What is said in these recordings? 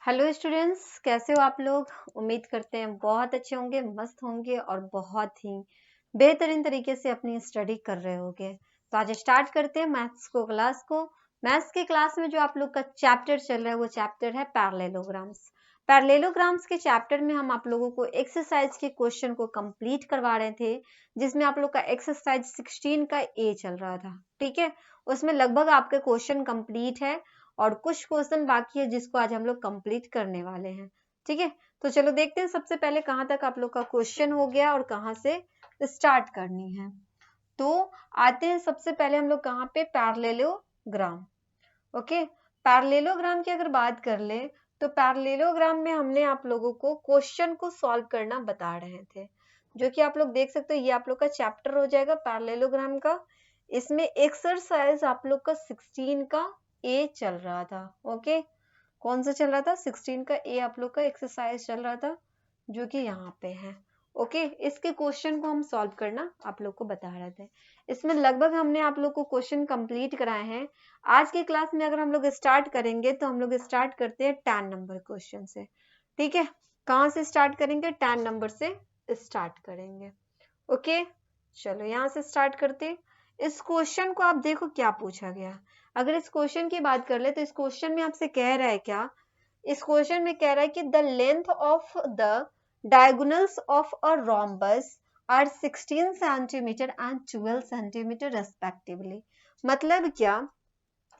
Hello students, कैसे हो आप लोग। उम्मीद करते हैं बहुत अच्छे होंगे, मस्त होंगे और बहुत ही बेहतरीन तरीके से अपनी स्टडी कर रहे होंगे। तो आज स्टार्ट करते हैं क्लास को। मैथ्स की क्लास में जो आप लोग का चैप्टर चल रहा है वो चैप्टर है पैरेललोग्राम्स। पैरेललोग्राम्स के चैप्टर में हम आप लोगों को एक्सरसाइज के क्वेश्चन को कंप्लीट करवा रहे थे, जिसमें आप लोग का एक्सरसाइज 16 का ए चल रहा था। ठीक है, उसमें लगभग आपके क्वेश्चन कंप्लीट है और कुछ क्वेश्चन बाकी है जिसको आज हम लोग कंप्लीट करने वाले हैं। ठीक है, तो चलो देखते हैं सबसे पहले कहाँ तक आप लोग का क्वेश्चन हो गया और कहाँ से स्टार्ट करनी है। तो आते हैं सबसे पहले हम लोग कहाँ पे, पैरेललोग्राम। ओके, पैरेललोग्राम की अगर बात कर ले तो पैरेललोग्राम में हमने आप लोगों को क्वेश्चन को सॉल्व करना बता रहे थे, जो कि आप लोग देख सकते हो। ये आप लोग का चैप्टर हो जाएगा पैरेललोग्राम का। इसमें एक्सरसाइज आप लोग का 16 का ए चल रहा था। ओके, कौन सा चल रहा था? 16 का ए आप लोग का एक्सरसाइज चल रहा था, जो कि यहाँ पे है। ओके, इसके क्वेश्चन को हम सॉल्व करना आप लोग को बता रहे थे। इसमें लगभग हमने आप लोग को क्वेश्चन कंप्लीट कराए हैं। आज की क्लास में अगर हम लोग स्टार्ट करेंगे तो हम लोग स्टार्ट करते हैं 10 नंबर क्वेश्चन से। ठीक है, कहाँ से स्टार्ट करेंगे? 10 नंबर से स्टार्ट करेंगे। ओके, चलो यहाँ से स्टार्ट करते। इस क्वेश्चन को आप देखो क्या पूछा गया। अगर इस क्वेश्चन की बात कर ले तो इस क्वेश्चन में आपसे कह रहा है क्या? इस क्वेश्चन में कह रहा है कि the length of the diagonals of a rhombus are 16 centimetre एंड 12 सेंटीमीटर रेस्पेक्टिवली। मतलब क्या?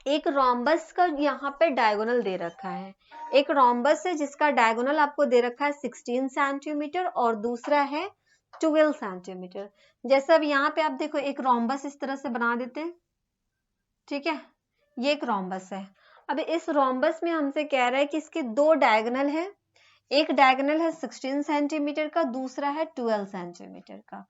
एक रोम्बस का यहाँ पे डायगोनल दे रखा है। एक रोम्बस है जिसका डायगोनल आपको दे रखा है 16 सेंटीमीटर और दूसरा है 12 सेंटीमीटर। जैसे अब यहाँ पे आप देखो, एक रोम्बस इस तरह से बना देते हैं। ठीक है, ये एक रोम्बस है। अब इस रोम्बस में हमसे कह रहा है कि इसके दो डायगोनल है। एक डायगोनल है 16 सेंटीमीटर का, दूसरा है 12 सेंटीमीटर का।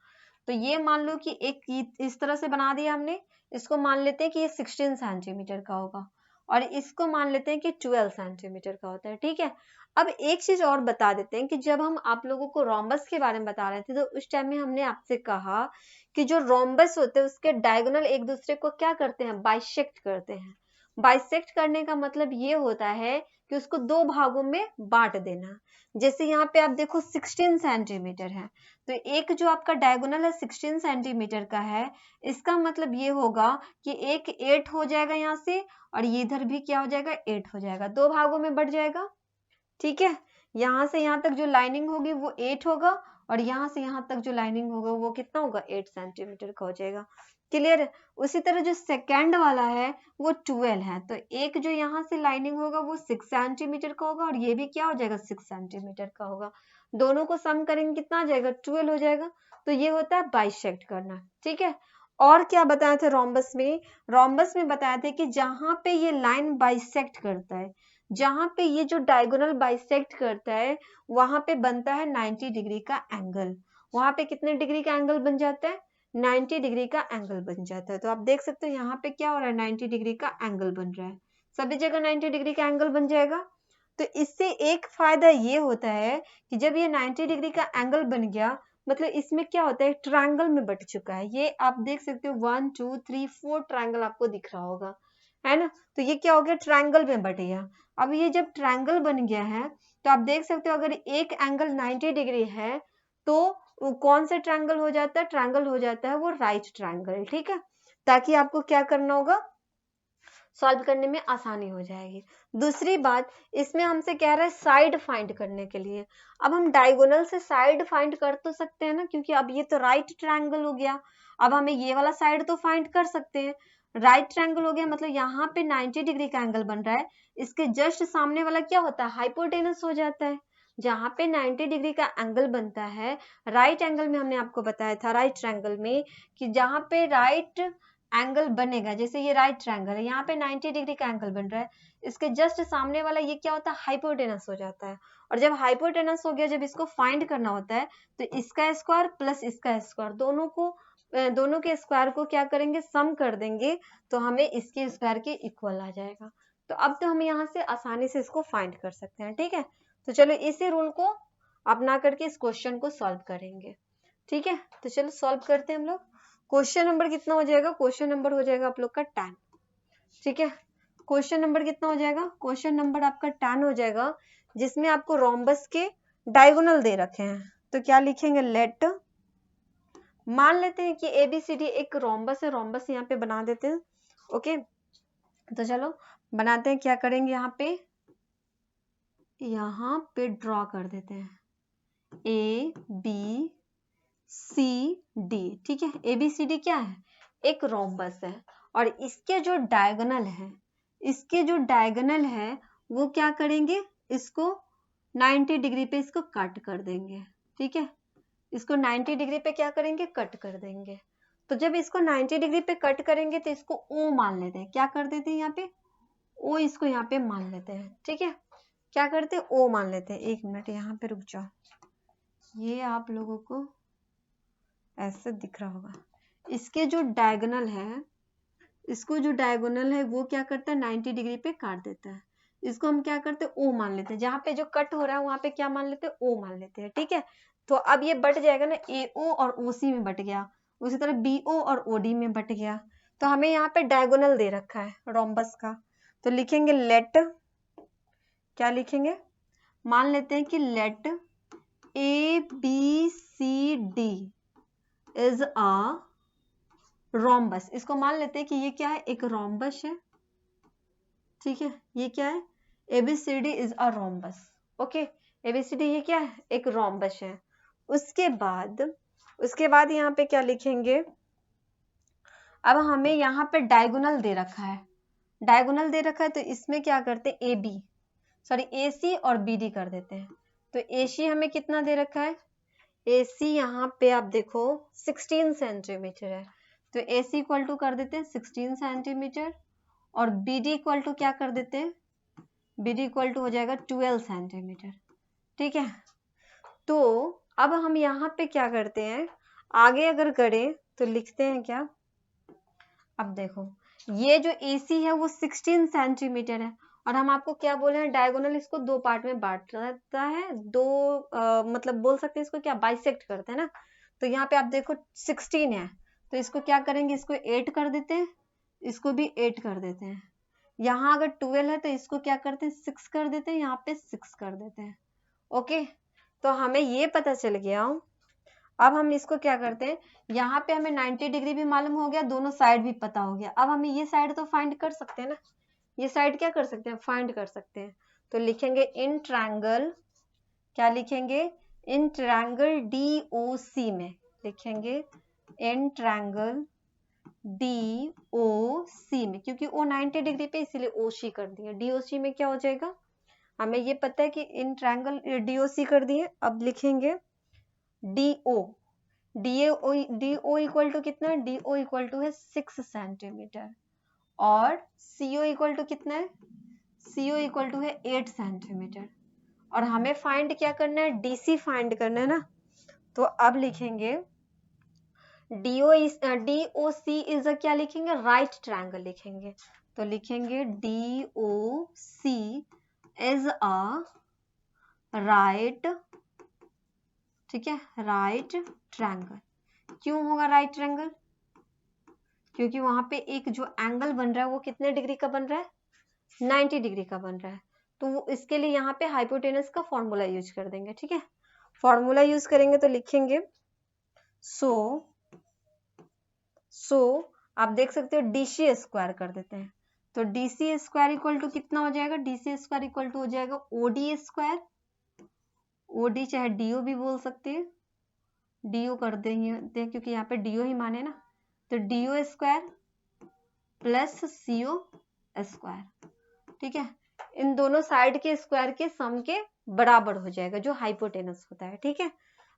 तो ये मान लो कि एक इस तरह से बना दिया हमने। इसको मान लेते हैं कि ये 16 सेंटीमीटर का होगा और इसको मान लेते हैं कि 12 सेंटीमीटर का होता है। ठीक है, अब एक चीज और बता देते हैं कि जब हम आप लोगों को रोम्बस के बारे में बता रहे थे तो उस टाइम में हमने आपसे कहा कि जो रोम्बस होते हैं उसके डायगोनल एक दूसरे को क्या करते हैं? बाइसेक्ट करते हैं। बाइसेक्ट करने का मतलब ये होता है कि उसको दो भागों में बांट देना। जैसे यहाँ पे आप देखो 16 सेंटीमीटर है, तो एक जो आपका डायगोनल है 16 सेंटीमीटर का है, इसका मतलब ये होगा कि एक 8 हो जाएगा यहाँ से और ये इधर भी क्या हो जाएगा? 8 हो जाएगा, दो भागों में बढ़ जाएगा। ठीक है, यहाँ से यहाँ तक जो लाइनिंग होगी वो 8 होगा और यहाँ से यहाँ तक जो लाइनिंग होगा वो कितना होगा? 8 सेंटीमीटर का हो जाएगा। क्लियर है? उसी तरह जो सेकेंड वाला है वो 12 है, तो एक जो यहाँ से लाइनिंग होगा वो 6 सेंटीमीटर का होगा और ये भी क्या हो जाएगा? 6 सेंटीमीटर का होगा। दोनों को सम करेंगे कितना आ जाएगा? 12 हो जाएगा। तो ये होता है बाइसेक्ट करना। ठीक है, और क्या बताए थे रोम्बस में? रोम्बस में बताए थे कि जहां पे ये लाइन बाइसेक्ट करता है, जहां पे ये जो डायगोनल बाइसेक्ट करता है वहां पे बनता है 90 डिग्री का एंगल। वहां पे कितने डिग्री का एंगल बन जाता है? 90 डिग्री का एंगल बन जाता है। तो आप देख सकते हो यहाँ पे क्या हो रहा है? 90 डिग्री का एंगल बन रहा है। सभी जगह 90 डिग्री का एंगल बन जाएगा। तो इससे एक फायदा ये होता है कि जब ये 90 डिग्री का एंगल बन गया, मतलब इसमें क्या होता है? ट्रायंगल में बट चुका है। ये आप देख सकते हो 1 2 3 4 ट्रायंगल आपको दिख रहा होगा, है ना? तो ये क्या हो गया? ट्रायंगल में बट गया। अब ये जब ट्रायंगल बन गया है तो आप देख सकते हो अगर एक एंगल 90 डिग्री है तो कौन सा ट्रायंगल हो जाता है? ट्रायंगल हो जाता है वो राइट ट्रायंगल। ठीक है, ताकि आपको क्या करना होगा? सॉल्व करने में आसानी हो जाएगी। दूसरी बात, इसमें हमसे कह रहा है साइड फाइंड करने के लिए। अब हम डायगोनल से साइड फाइंड कर तो सकते हैं ना, क्योंकि अब ये तो राइट ट्रायंगल हो गया। अब हमें ये वाला साइड तो फाइंड कर सकते हैं। राइट ट्रायंगल हो गया मतलब यहाँ पे 90 डिग्री का एंगल बन रहा है, इसके जस्ट सामने वाला क्या होता है? हाइपोटेनस हो जाता है। जहां पे 90 डिग्री का एंगल बनता है राइट एंगल में, हमने आपको बताया था राइट ट्रायंगल में कि जहां पे राइट एंगल बनेगा, जैसे ये राइट ट्रायंगल है, यहाँ पे 90 डिग्री का एंगल बन रहा है, इसके जस्ट सामने वाला ये क्या होता है? हाइपोटेनस हो जाता है। और जब हाइपोटेनस हो गया, जब इसको फाइंड करना होता है तो इसका स्क्वायर प्लस इसका स्क्वायर दोनों के स्क्वायर को क्या करेंगे? सम कर देंगे, तो हमें इसके स्क्वायर के इक्वल आ जाएगा। तो अब तो हम यहाँ से आसानी से इसको फाइंड कर सकते हैं। ठीक है, तो चलो इसी रूल को अपना करके इस क्वेश्चन को सॉल्व करेंगे। ठीक है, तो चलो सॉल्व करते हैं हम लोग। क्वेश्चन नंबर कितना हो जाएगा? क्वेश्चन नंबर हो जाएगा आप लोग का 10। ठीक है, क्वेश्चन नंबर कितना हो जाएगा? क्वेश्चन नंबर आपका 10 हो जाएगा, जिसमें आपको रोम्बस के डायगोनल दे रखे हैं। तो क्या लिखेंगे, लेट, मान लेते हैं कि ABCD एक रोम्बस है, रोम्बस यहाँ पे बना देते हैं। ओके, तो चलो बनाते हैं, क्या करेंगे यहाँ पे ड्रॉ कर देते हैं ABCD, ठीक है। ABCD क्या है, एक रोम्बस है, और इसके जो डायगोनल है वो क्या करेंगे, इसको 90 डिग्री पे इसको कट कर देंगे, ठीक है। इसको 90 डिग्री पे क्या करेंगे, कट कर देंगे। तो जब इसको 90 डिग्री पे कट करेंगे तो इसको O मान लेते हैं, क्या कर देते हैं यहाँ पे O, इसको यहाँ पे मान लेते हैं, ठीक है। क्या करते हैं, O मान लेते हैं। एक मिनट यहाँ पे रुक जाओ, ये आप लोगों को ऐसे दिख रहा होगा। इसके जो डायगोनल है, इसको जो डायगोनल है वो क्या करता है, 90 डिग्री पे काट देता है। इसको हम क्या करते हैं, O मान लेते हैं। जहाँ पे जो कट हो रहा है वहां पे क्या मान लेते हैं, O मान लेते हैं, ठीक है। तो अब ये बट जाएगा ना, AO और OC में बट गया, उसी तरह BO और OD में बट गया। तो हमें यहाँ पे डायगोनल दे रखा है रोम्बस का, तो लिखेंगे लेट, क्या लिखेंगे, मान लेते हैं कि let ABCD is a rhombus. इसको मान लेते हैं कि ये क्या है, एक रोम्बस है, ठीक है। ये क्या है, ABCD is a rhombus. Okay, ABCD ये क्या है, एक रोम्बस है। उसके बाद यहाँ पे क्या लिखेंगे, अब हमें यहाँ पे डायगोनल दे रखा है, तो इसमें क्या करते हैं, AC और BD कर देते हैं। तो AC हमें कितना दे रखा है, AC यहाँ पे आप देखो 16 सेंटीमीटर है, तो AC इक्वल टू कर देते हैं 16 सेंटीमीटर, और BD इक्वल टू क्या कर देते हैं, BD इक्वल टू हो जाएगा 12 सेंटीमीटर, ठीक है। तो अब हम यहाँ पे क्या करते हैं, आगे अगर करें तो लिखते हैं क्या, अब देखो ये जो AC है वो 16 सेंटीमीटर है, और हम आपको क्या बोले हैं, डायगोनल इसको दो पार्ट में बांटता है, मतलब बोल सकते हैं इसको क्या, बाइसेक्ट करते हैं ना। तो यहाँ पे आप देखो 16 है, तो इसको क्या करेंगे, इसको 8 कर देते हैं, इसको भी 8 कर देते हैं। यहाँ अगर 12 है तो इसको क्या करते हैं, 6 कर देते हैं, यहाँ पे 6 कर देते हैं। ओके, तो हमें ये पता चल गया। अब हम इसको क्या करते हैं, यहाँ पे हमें 90 डिग्री भी मालूम हो गया, दोनों साइड भी पता हो गया। अब हमें ये साइड तो फाइंड कर सकते हैं ना, ये साइड क्या कर सकते हैं, फाइंड कर सकते हैं। तो लिखेंगे इन ट्रायंगल, क्या लिखेंगे, इन ट्रायंगल DOC में लिखेंगे इन ट्रायंगल DOC में, क्योंकि वो 90 डिग्री पे इसीलिए OC कर दिया। DOC में क्या हो जाएगा, हमें ये पता है कि इन ट्रायंगल DOC कर दिए। अब लिखेंगे DO इक्वल टू कितना है, DO इक्वल टू है 6 सेंटीमीटर, और CO इक्वल टू कितना है, CO इक्वल टू है 8 सेंटीमीटर, और हमें फाइंड क्या करना है, DC फाइंड करना है ना। तो अब लिखेंगे DOC इज अ, क्या लिखेंगे, राइट ट्रायंगल लिखेंगे। तो लिखेंगे DOC इज अ राइट, ठीक है, राइट ट्रायंगल। क्यों होगा राइट ट्रायंगल, क्योंकि वहां पे एक जो एंगल बन रहा है वो कितने डिग्री का बन रहा है, 90 डिग्री का बन रहा है। तो इसके लिए यहाँ पे हाइपोटेनस का फॉर्मूला यूज कर देंगे, ठीक है। फॉर्मूला यूज करेंगे तो लिखेंगे सो आप देख सकते हो DC स्क्वायर कर देते हैं। तो DC स्क्वायर इक्वल टू कितना हो जाएगा, DC स्क्वायर इक्वल टू हो जाएगा OD स्क्वायर, OD चाहे DO भी बोल सकते हैं, DO कर देंगे क्योंकि यहाँ पे DO ही माने ना। तो DO square plus CO square, ठीक है। इन दोनों साइड के स्क्वायर के सम के बराबर हो जाएगा, जो हाइपोटेनस होता है, ठीक है।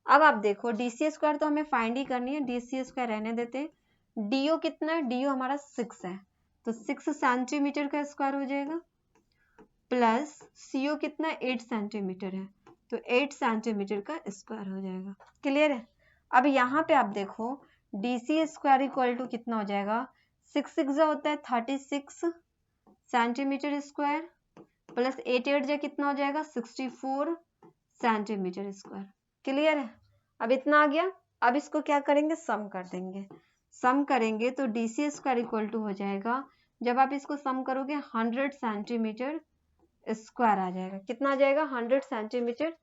अब आप देखो DC स्क्वायर तो हमें फाइंड ही करनी है, DC स्क्वायर रहने देते हैं। DO कितना है, DO हमारा 6 है, तो 6 सेंटीमीटर का स्क्वायर हो जाएगा, प्लस CO कितना 8 सेंटीमीटर है, तो 8 सेंटीमीटर का स्क्वायर हो जाएगा। क्लियर है। अब यहाँ पे आप देखो DC स्क्वायर इक्वल टू कितना हो जाएगा, 6 6 होता है 36 सेंटीमीटर स्क्वायर, प्लस 8 8 जा कितना हो जाएगा, 64 सेंटीमीटर स्क्वायर। क्लियर है। अब इतना आ गया। अब इसको क्या करेंगे, सम कर देंगे। सम करेंगे तो DC स्क्वायर इक्वल टू हो जाएगा, जब आप इसको सम करोगे 100 सेंटीमीटर स्क्वायर आ जाएगा। कितना आ जाएगा? 100 सेंटीमीटर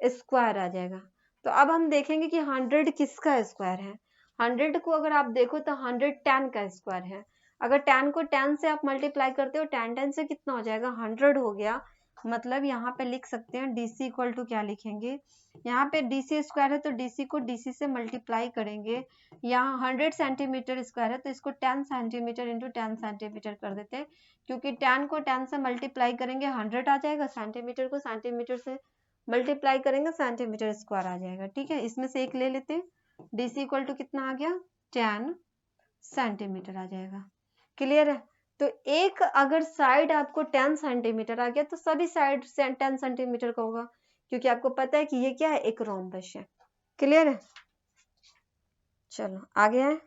स्क्वायर आ जाएगा। तो अब हम देखेंगे कि 100 किसका स्क्वायर है। 100 को अगर आप देखो तो 100 tan का स्क्वायर है। अगर tan को tan से आप मल्टीप्लाई करते हो, tan से कितना हो जाएगा? 100 हो गया। मतलब यहाँ पे लिख सकते हैं DC इक्वल टू क्या लिखेंगे, यहाँ पे DC स्क्वायर है तो DC को DC से मल्टीप्लाई करेंगे। यहाँ 100 सेंटीमीटर स्क्वायर है तो इसको 10 सेंटीमीटर इंटू 10 सेंटीमीटर कर देते हैं, क्योंकि tan को tan से मल्टीप्लाई करेंगे 100 आ जाएगा, सेंटीमीटर को सेंटीमीटर से मल्टीप्लाई करेंगे सेंटीमीटर स्क्वायर आ जाएगा। ठीक है, इसमें से एक ले लेते हैं। DC इक्वल टू कितना आ गया? 10 सेंटीमीटर आ जाएगा। क्लियर है? तो एक अगर साइड आपको 10 सेंटीमीटर आ गया तो सभी साइड 10 सेंटीमीटर का होगा, क्योंकि आपको पता है कि ये क्या है? एक रोम्बस है। क्लियर है? चलो आगे है।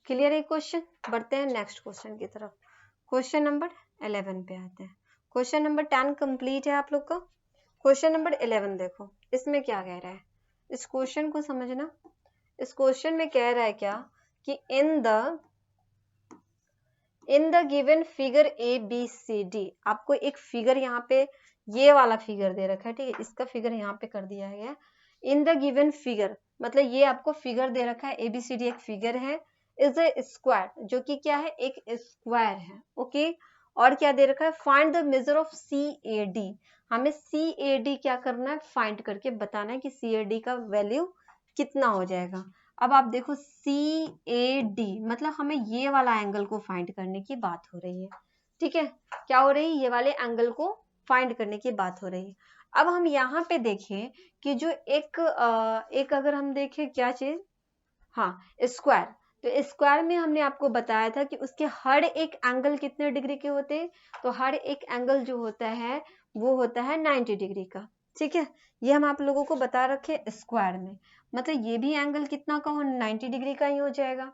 क्लियर है क्वेश्चन? बढ़ते हैं नेक्स्ट क्वेश्चन की तरफ। क्वेश्चन नंबर 11 पे आते हैं। क्वेश्चन नंबर 10 कंप्लीट है आप लोग का। क्वेश्चन नंबर 11 देखो, इसमें क्या कह रहा है, इस क्वेश्चन को समझना। इस क्वेश्चन में कह रहा है क्या कि in the given figure ABCD, आपको एक फिगर यहाँ पे ये वाला फिगर दे रखा है। ठीक है, इसका फिगर यहाँ पे कर दिया गया। इन द गिवन फिगर मतलब ये आपको फिगर दे रखा है, ABCD एक फिगर है, इज ए स्क्वायर, जो कि क्या है? एक स्क्वायर है। ओके, और क्या दे रखा है? Find the measure of CAD। हमें CAD क्या करना है? फाइंड करके बताना है कि CAD का वैल्यू कितना हो जाएगा। अब आप देखो CAD मतलब हमें ये वाला एंगल को फाइंड करने की बात हो रही है। ठीक है, क्या हो रही है? ये वाले एंगल को फाइंड करने की बात हो रही है। अब हम यहाँ पे देखें कि जो एक अगर हम देखें क्या चीज, हाँ स्क्वायर, तो स्क्वायर में हमने आपको बताया था कि उसके हर एक एंगल कितने डिग्री के होते हैं, तो हर एक एंगल जो होता है वो होता है 90 डिग्री का। ठीक है, ये हम आप लोगों को बता रखे स्क्वायर में, मतलब ये भी एंगल कितना का हो? 90 डिग्री का ही हो जाएगा।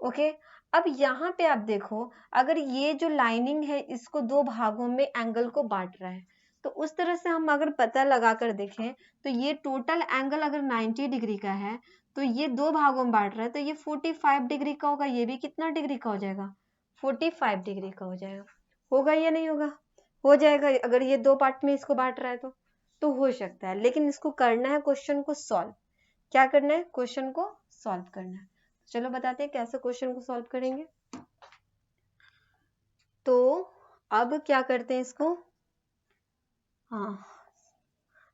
ओके, अब यहाँ पे आप देखो, अगर ये जो लाइनिंग है इसको दो भागों में एंगल को बांट रहा है, तो उस तरह से हम अगर पता लगा कर देखें तो ये टोटल एंगल अगर 90 डिग्री का है तो ये दो भागों में बांट रहा है, तो ये 45 डिग्री का होगा। ये भी कितना डिग्री का हो जाएगा? 45 डिग्री का हो जाएगा। होगा या नहीं होगा? हो जाएगा। अगर ये दो पार्ट में इसको बांट रहा है तो हो सकता है, लेकिन इसको करना है क्वेश्चन को सॉल्व। क्या करना है? क्वेश्चन को सॉल्व करना है। चलो बताते हैं कैसे क्वेश्चन को सॉल्व करेंगे। तो अब क्या करते हैं इसको, हाँ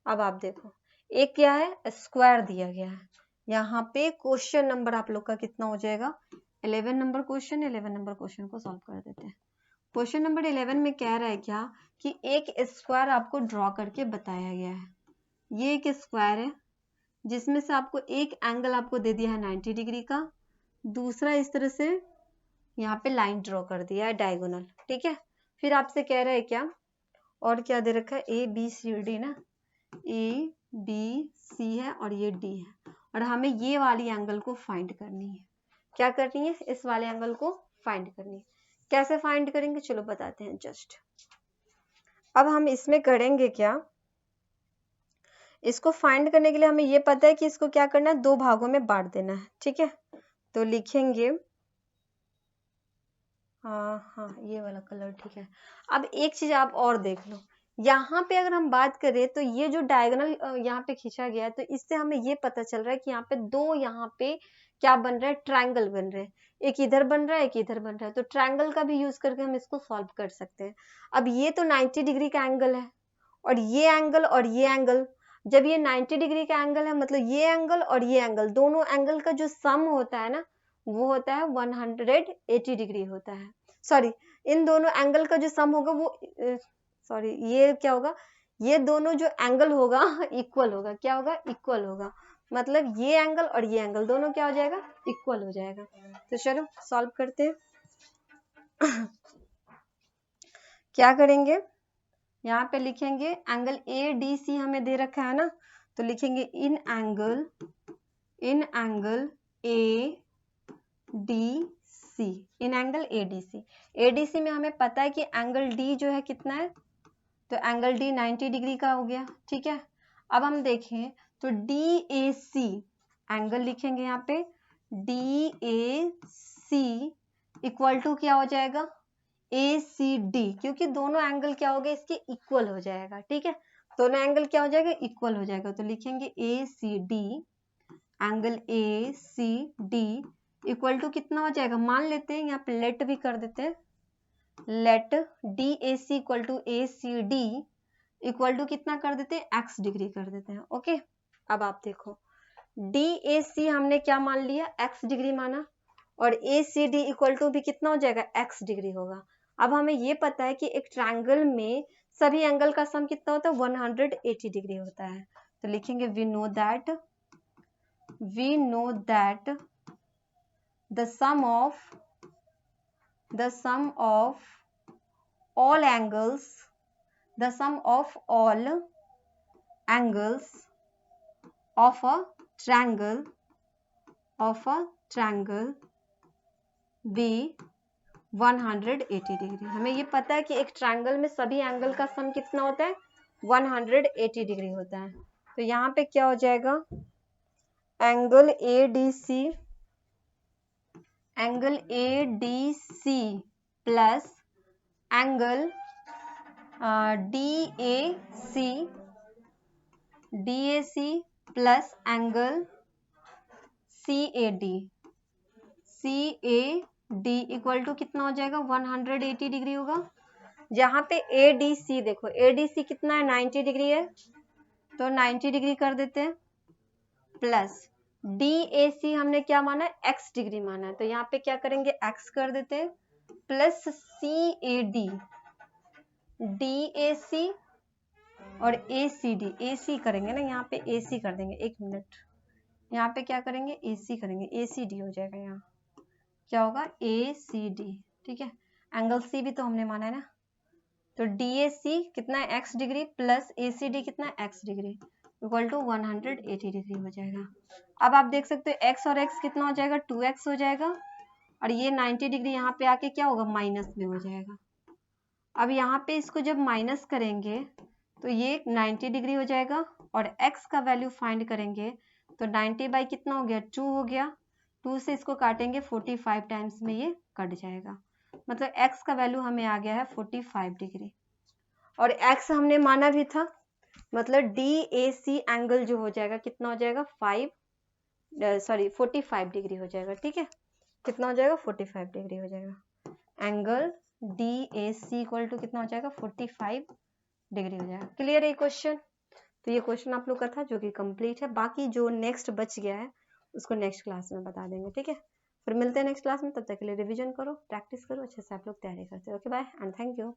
अब आप देखो, एक क्या है? स्क्वायर दिया गया है। यहाँ पे क्वेश्चन नंबर आप लोग का कितना हो जाएगा? 11 नंबर क्वेश्चन। 11 नंबर क्वेश्चन को सॉल्व कर देते हैं। क्वेश्चन नंबर 11 में कह रहा है क्या कि एक स्क्वायर आपको ड्रॉ करके बताया गया है। ये एक स्क्वायर है जिसमें से आपको एक एंगल आपको दे दिया है 90 डिग्री का, दूसरा इस तरह से यहाँ पे लाइन ड्रॉ कर दिया है डायगोनल। ठीक है, फिर आपसे कह रहा है क्या, और क्या दे रखा है? ABCD ना, ABC है और ये D है, और हमें ये वाली एंगल को फाइंड करनी है। क्या करनी है? इस वाले एंगल को फाइंड करनी है। कैसे फाइंड करेंगे? चलो बताते हैं जस्ट। अब हम इसमें करेंगे क्या, इसको फाइंड करने के लिए हमें ये पता है कि इसको क्या करना है? दो भागों में बांट देना है। ठीक है, तो लिखेंगे, हाँ ये वाला कलर ठीक है। अब एक चीज आप और देख लो, यहाँ पे अगर हम बात करें तो ये जो डायगोनल यहाँ पे खींचा गया है, तो इससे हमें ये पता चल रहा है कि यहाँ पे दो, यहाँ पे क्या बन रहा है? ट्रायंगल बन रहे हैं। एक इधर बन रहा है, एक इधर बन रहा है, तो ट्रायंगल का भी यूज करके हम इसको सॉल्व कर सकते हैं। अब ये तो 90 डिग्री का एंगल है, और ये एंगल और ये एंगल, जब ये 90 डिग्री का एंगल है मतलब ये एंगल और ये एंगल, दोनों एंगल का जो सम होता है ना, वो होता है 180 डिग्री होता है। सॉरी, इन दोनों एंगल का जो सम होगा वो सॉरी ये क्या होगा? ये दोनों जो एंगल होगा इक्वल होगा। क्या होगा? इक्वल होगा। मतलब ये एंगल और ये एंगल दोनों क्या हो जाएगा? इक्वल हो जाएगा। तो चलो सॉल्व करते हैं। क्या करेंगे? यहाँ पे लिखेंगे एंगल ADC हमें दे रखा है ना, तो लिखेंगे इन एंगल ADC, इन एंगल ADC। ADC में हमें पता है कि एंगल D जो है कितना है, तो एंगल D 90 डिग्री का हो गया। ठीक है, अब हम देखें तो DAC एंगल लिखेंगे यहाँ पे, DAC इक्वल टू क्या हो जाएगा, ACD, क्योंकि दोनों एंगल क्या हो गए इसके इक्वल हो जाएगा, ठीक है, दोनों एंगल क्या हो जाएगा, इक्वल हो जाएगा, तो लिखेंगे ACD, angle ACD equal to कितना हो जाएगा, मान लेते हैं यहाँ पे लेट भी कर देते हैं, let DAC equal to ACD equal to कितना कर देते हैं, x डिग्री कर देते हैं, ओके। अब आप देखो DAC हमने क्या मान लिया, x डिग्री माना, और ACD इक्वल टू भी कितना हो जाएगा, x डिग्री होगा। अब हमें ये पता है कि एक ट्रायंगल में सभी एंगल का सम कितना होता है, 180 डिग्री होता है, तो लिखेंगे we know that the sum of all angles of a triangle be 180 degree. हमें ये पता है कि एक ट्रायंगल में सभी एंगल का सम कितना होता है, 180 डिग्री होता है, तो यहाँ पे क्या हो जाएगा, angle ADC plus angle DAC plus angle CAD equal to कितना हो जाएगा, 180 डिग्री होगा। जहाँ पे ADC देखो, ADC कितना है, 90 डिग्री है, तो 90 डिग्री कर देते हैं, प्लस DAC हमने क्या माना है, x डिग्री माना है, तो यहाँ पे क्या करेंगे, x कर देते हैं, प्लस CAD, DAC और AC करेंगे ना, यहाँ पे AC कर देंगे, एक मिनट, यहाँ पे क्या करेंगे, AC करेंगे, ACD हो जाएगा, यहाँ क्या होगा, ACD, ठीक है, एंगल C भी तो हमने माना है ना, तो DAC कितना है, x डिग्री प्लस ACD कितना है, x degree equal to 180 degree हो जाएगा। अब आप देख सकते हो x और x कितना हो जाएगा, 2x हो जाएगा, और ये 90 डिग्री यहाँ पे आके क्या होगा, माइनस में हो जाएगा। अब यहाँ पे इसको जब माइनस करेंगे तो ये 90 डिग्री हो जाएगा, और x का वैल्यू फाइंड करेंगे तो 90 बाई कितना हो गया, 2 हो गया, 2 से इसको काटेंगे 45 टाइम्स में ये कट जाएगा, मतलब x का वैल्यू हमें आ गया है 45 डिग्री, और x हमने माना भी था, मतलब DAC एंगल जो हो जाएगा कितना हो जाएगा, 45 डिग्री हो जाएगा, ठीक है, कितना हो जाएगा, 45 डिग्री हो जाएगा, एंगल DAC इक्वल टू कितना हो जाएगा, 45 डिग्री हो जाएगा। क्लियर है क्वेश्चन, तो ये क्वेश्चन आप लोग का था जो कि कंप्लीट है, बाकी जो नेक्स्ट बच गया है उसको नेक्स्ट क्लास में बता देंगे, ठीक है, फिर मिलते हैं नेक्स्ट क्लास में, तब तक के लिए रिवीजन करो, प्रैक्टिस करो, अच्छे से आप लोग तैयारी करते हो, okay bye and thank you.